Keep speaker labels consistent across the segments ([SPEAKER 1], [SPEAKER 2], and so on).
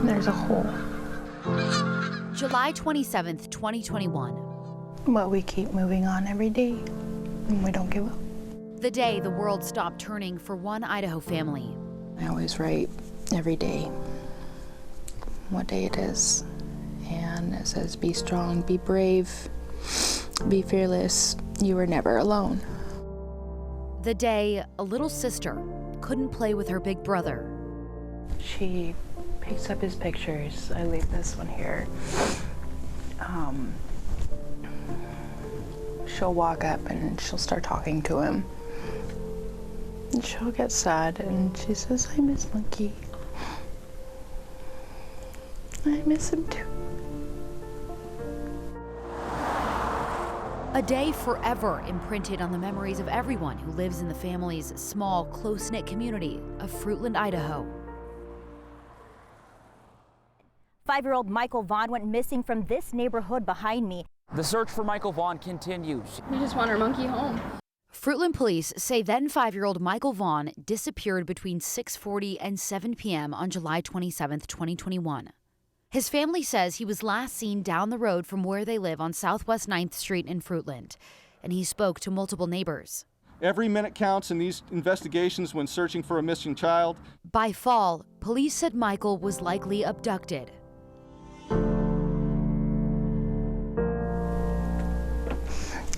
[SPEAKER 1] There's a hole.
[SPEAKER 2] July 27th, 2021.
[SPEAKER 1] But we keep moving on every day, and we don't give up.
[SPEAKER 2] The day the world stopped turning for one Idaho family.
[SPEAKER 1] I always write every day what day it is. And it says, be strong, be brave, be fearless. You are never alone.
[SPEAKER 2] The day a little sister couldn't play with her big brother.
[SPEAKER 1] She picks up his pictures. I leave this one here. She'll walk up and she'll start talking to him. And she'll get sad and she says, I miss Monkey. I miss him too.
[SPEAKER 2] A day forever imprinted on the memories of everyone who lives in the family's small, close-knit community of Fruitland, Idaho.
[SPEAKER 3] 5-year-old Michael Vaughan went missing from this neighborhood behind me.
[SPEAKER 4] The search for Michael Vaughan continues.
[SPEAKER 5] We just want our monkey home.
[SPEAKER 2] Fruitland police say then 5-year-old Michael Vaughan disappeared between 6:40 and 7 p.m. on July 27, 2021. His family says he was last seen down the road from where they live on Southwest 9th Street in Fruitland, and he spoke to multiple neighbors.
[SPEAKER 6] Every minute counts in these investigations when searching for a missing child.
[SPEAKER 2] By fall, police said Michael was likely abducted.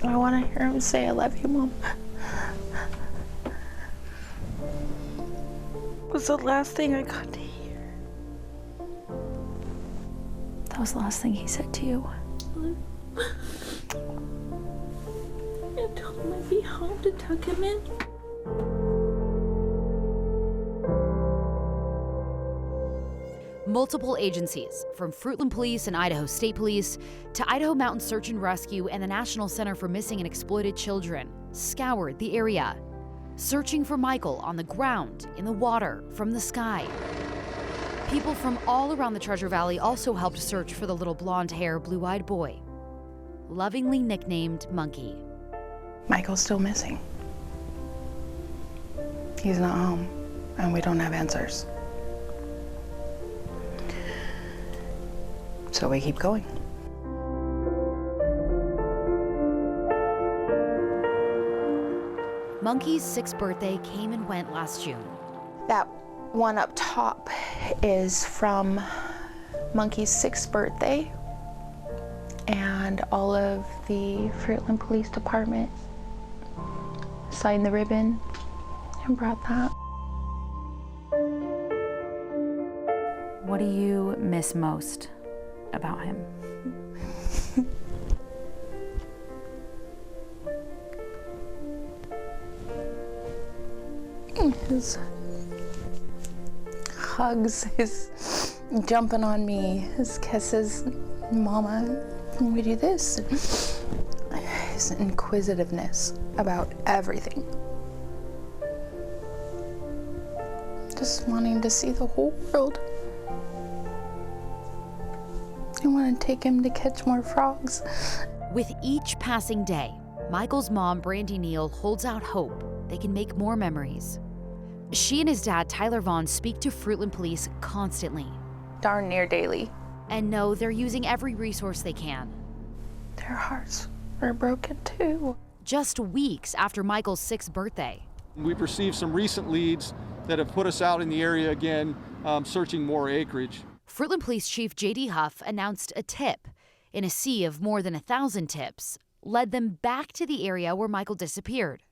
[SPEAKER 1] I want to hear him say, I love you, Mom. It was the last thing I got to hear.
[SPEAKER 2] That was the last thing he said to you.
[SPEAKER 5] I told him I'd be home to tuck him in.
[SPEAKER 2] Multiple agencies, from Fruitland Police and Idaho State Police to Idaho Mountain Search and Rescue and the National Center for Missing and Exploited Children, scoured the area, searching for Michael on the ground, in the water, from the sky. People from all around the Treasure Valley also helped search for the little blonde-haired, blue-eyed boy, lovingly nicknamed Monkey.
[SPEAKER 1] Michael's still missing. He's not home, and we don't have answers. So we keep going.
[SPEAKER 2] Monkey's 6th birthday came and went last June.
[SPEAKER 1] That one up top is from Monkey's 6th birthday, and all of the Fruitland Police Department signed the ribbon and brought that.
[SPEAKER 2] What do you miss most about him?
[SPEAKER 1] His hugs, his jumping on me, his kisses, Mama, we do this. His inquisitiveness about everything. Just wanting to see the whole world. I want to take him to catch more frogs.
[SPEAKER 2] With each passing day, Michael's mom, Brandy Neal, holds out hope they can make more memories. She and his dad, Tyler Vaughan, speak to Fruitland Police constantly.
[SPEAKER 1] Darn near daily.
[SPEAKER 2] And know they're using every resource they can.
[SPEAKER 1] Their hearts are broken too.
[SPEAKER 2] Just weeks after Michael's 6th birthday.
[SPEAKER 6] We've received some recent leads that have put us out in the area again, searching more acreage.
[SPEAKER 2] Fruitland Police Chief J.D. Huff announced a tip in a sea of more than 1,000 tips, led them back to the area where Michael disappeared.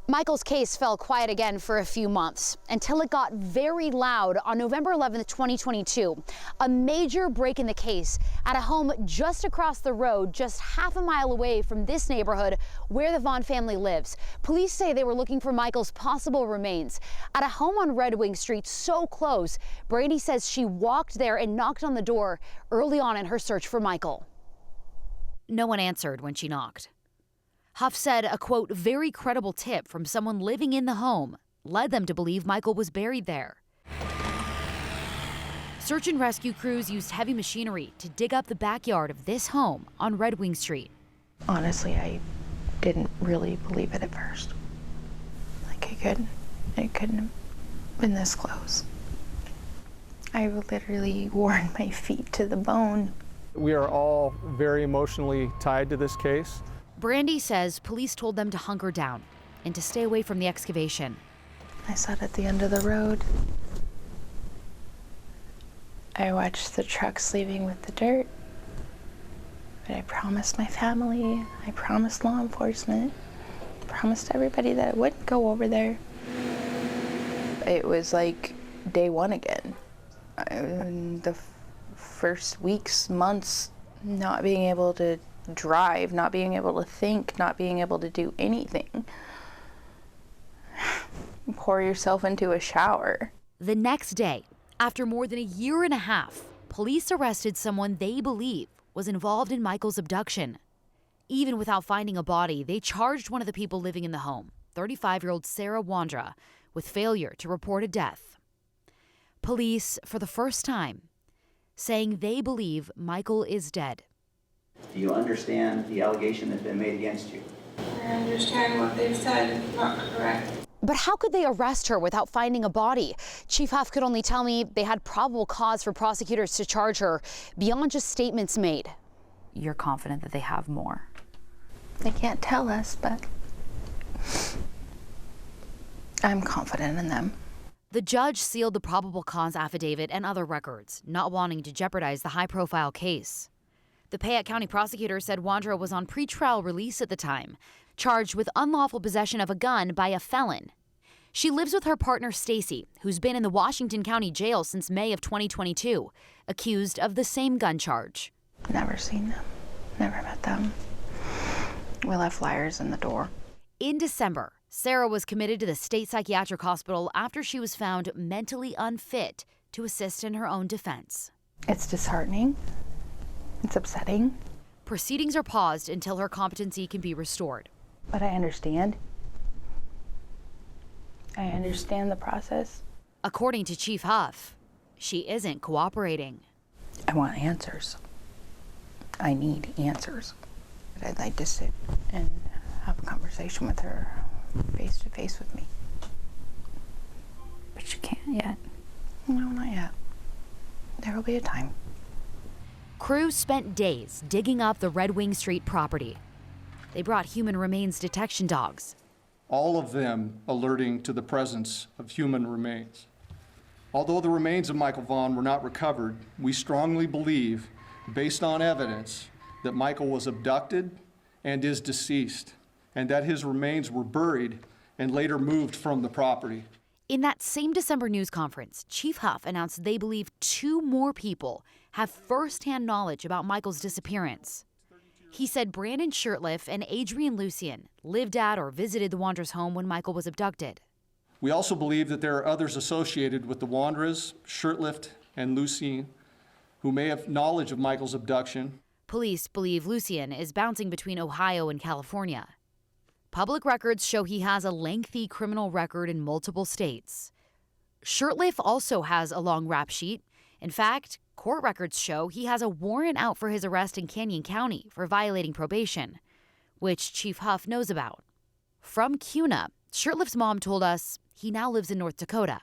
[SPEAKER 7] Michael's case fell quiet again for a few months until it got very loud on November 11th, 2022. A major break in the case at a home just across the road, just half a mile away from this neighborhood where the Vaughan family lives. Police say they were looking for Michael's possible remains at a home on Red Wing Street so close. Brady says she walked there and knocked on the door early on in her search for Michael.
[SPEAKER 2] No one answered when she knocked. Huff said a, quote, very credible tip from someone living in the home led them to believe Michael was buried there. Search and rescue crews used heavy machinery to dig up the backyard of this home on Red Wing Street.
[SPEAKER 1] Honestly, I didn't really believe it at first. Like it couldn't been this close. I've literally worn my feet to the bone.
[SPEAKER 8] We are all very emotionally tied to this case.
[SPEAKER 2] Brandy says police told them to hunker down and to stay away from the excavation.
[SPEAKER 1] I sat at the end of the road. I watched the trucks leaving with the dirt. But I promised my family, I promised law enforcement, I promised everybody that I wouldn't go over there. It was like day one again. In the first weeks, months, not being able to drive, not being able to think, not being able to do anything. Pour yourself into a shower.
[SPEAKER 2] The next day, after more than a year and a half, police arrested someone they believe was involved in Michael's abduction. Even without finding a body, they charged one of the people living in the home, 35-year-old Sarah Wandra, with failure to report a death. Police, for the first time, saying they believe Michael is dead.
[SPEAKER 9] Do you understand the allegation that's been made against you?
[SPEAKER 5] I understand what they've said is not correct.
[SPEAKER 7] But how could they arrest her without finding a body? Chief Huff could only tell me they had probable cause for prosecutors to charge her beyond just statements made.
[SPEAKER 10] You're confident that they have more?
[SPEAKER 1] They can't tell us, but I'm confident in them.
[SPEAKER 2] The judge sealed the probable cause affidavit and other records, not wanting to jeopardize the high-profile case. The Payette County prosecutor said Wandra was on pretrial release at the time, charged with unlawful possession of a gun by a felon. She lives with her partner Stacy, who's been in the Washington County Jail since May of 2022, accused of the same gun charge.
[SPEAKER 1] Never seen them, never met them. We left flyers in the door.
[SPEAKER 2] In December, Sarah was committed to the state psychiatric hospital after she was found mentally unfit to assist in her own defense.
[SPEAKER 1] It's disheartening. It's upsetting.
[SPEAKER 2] Proceedings are paused until her competency can be restored.
[SPEAKER 1] But I understand. I understand the process.
[SPEAKER 2] According to Chief Huff, she isn't cooperating.
[SPEAKER 1] I want answers. I need answers. But I'd like to sit and have a conversation with her face to face with me.
[SPEAKER 10] But you can't yet.
[SPEAKER 1] No, not yet. There will be a time.
[SPEAKER 2] Crews spent days digging up the Red Wing Street property. They brought human remains detection dogs.
[SPEAKER 6] All of them alerting to the presence of human remains. Although the remains of Michael Vaughan were not recovered, we strongly believe, based on evidence, that Michael was abducted and is deceased, and that his remains were buried and later moved from the property.
[SPEAKER 2] In that same December news conference, Chief Huff announced they believe 2 more people have firsthand knowledge about Michael's disappearance. He said Brandon Shirtliff and Adrian Lucien lived at or visited the Wandra's home when Michael was abducted.
[SPEAKER 6] We also believe that there are others associated with the Wandras, Shirtliff, and Lucien, who may have knowledge of Michael's abduction.
[SPEAKER 2] Police believe Lucien is bouncing between Ohio and California. Public records show he has a lengthy criminal record in multiple states. Shirtliff also has a long rap sheet. In fact, court records show he has a warrant out for his arrest in Canyon County for violating probation, which Chief Huff knows about. From CUNA, Shirtliff's mom told us he now lives in North Dakota.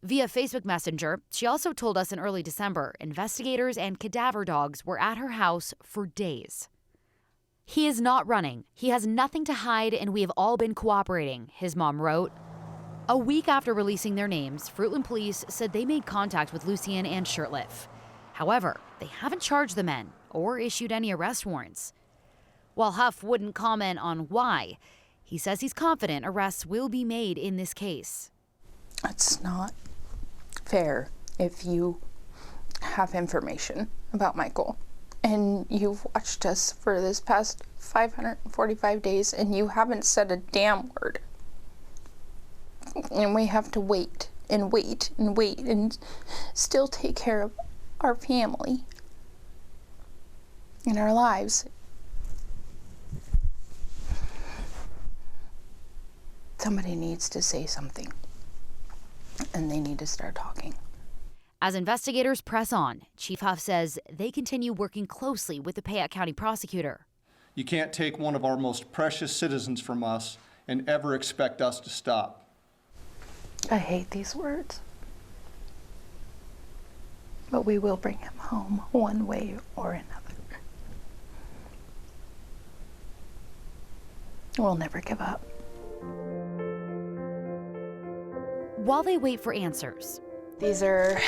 [SPEAKER 2] Via Facebook Messenger, she also told us in early December, investigators and cadaver dogs were at her house for days. He is not running. He has nothing to hide, and we have all been cooperating, his mom wrote. A week after releasing their names, Fruitland police said they made contact with Lucien and Shirtliff. However, they haven't charged the men or issued any arrest warrants. While Huff wouldn't comment on why, he says he's confident arrests will be made in this case.
[SPEAKER 1] It's not fair if you have information about Michael and you've watched us for this past 545 days and you haven't said a damn word. And we have to wait and wait and wait and still take care of our family and our lives. Somebody needs to say something, and they need to start talking.
[SPEAKER 2] As investigators press on, Chief Huff says they continue working closely with the Payette County prosecutor.
[SPEAKER 6] You can't take one of our most precious citizens from us and ever expect us to stop.
[SPEAKER 1] I hate these words. But we will bring him home one way or another. We'll never give up.
[SPEAKER 2] While they wait for answers,
[SPEAKER 1] These are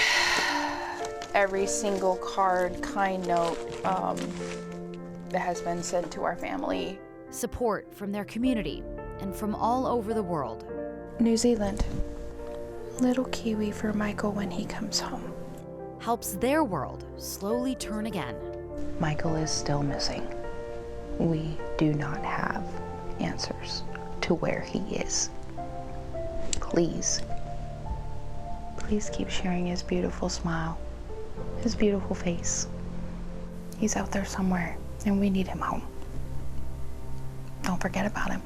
[SPEAKER 1] every single card, kind note that has been sent to our family.
[SPEAKER 2] support from their community and from all over the world.
[SPEAKER 1] New Zealand. Little kiwi for Michael when he comes home.
[SPEAKER 2] Helps their world slowly turn again.
[SPEAKER 1] Michael is still missing. We do not have answers to where he is. Please, please keep sharing his beautiful smile, his beautiful face. He's out there somewhere and we need him home. Don't forget about him.